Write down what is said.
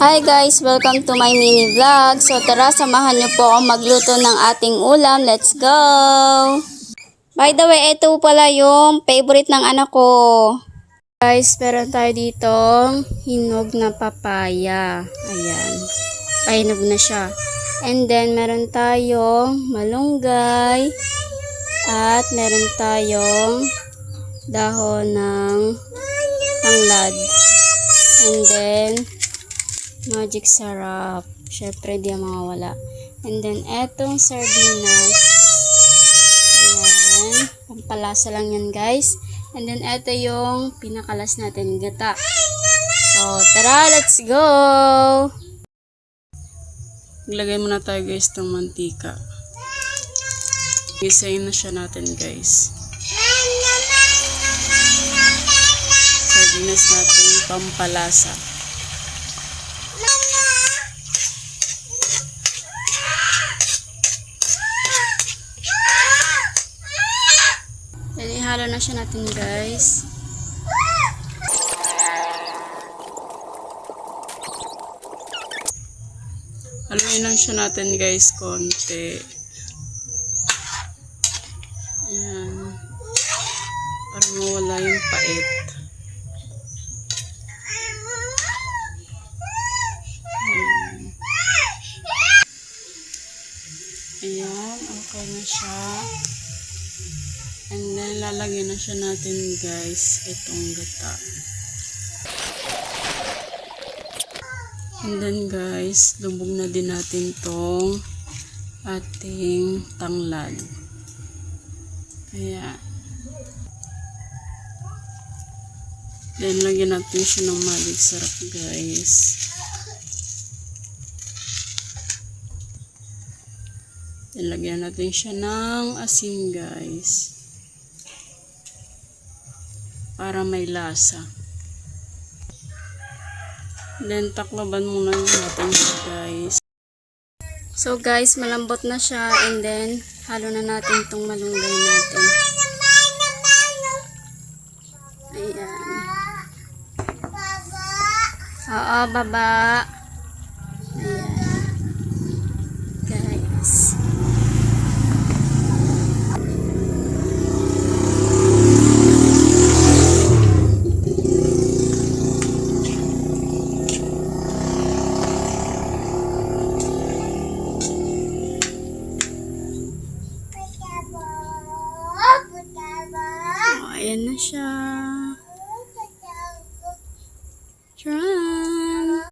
Hi guys! Welcome to my mini vlog. So tara, samahan niyo po ako magluto ng ating ulam. Let's go! By the way, ito pala yung favorite ng anak ko. Guys, meron tayo dito hinog na papaya. Ayan. Ay, hinog na siya. And then, meron tayong malunggay. At meron tayong dahon ng tanglad. And then, magic sarap. Syempre, di mawawala. And then, etong sardinas. Ayan. Pampalasa lang yan, guys. And then, eto yung pinakalas natin, gata. So, tara, let's go! Maglagay muna tayo, guys, ng mantika. Gisayin na siya natin, guys. Sardinas natin, pampalasa. Halo na siya natin, guys. Haluin lang siya natin, guys, konti. Ayan. Para mawala yung pait. Ayan, okay na siya. And then, lalagyan na siya natin, guys, itong gata. And then, guys, lubog na din natin itong ating tanglad. Kaya, then, lagyan natin siya ng magic sarap, guys. Then, lagyan natin siya ng asin, guys. Para may lasa. Then, taklaban muna natin siya, guys. So, guys, malambot na siya. And then, halo na natin itong malunggay natin. Ayan. Oo, baba. Ayan. Guys. Ayan na siya.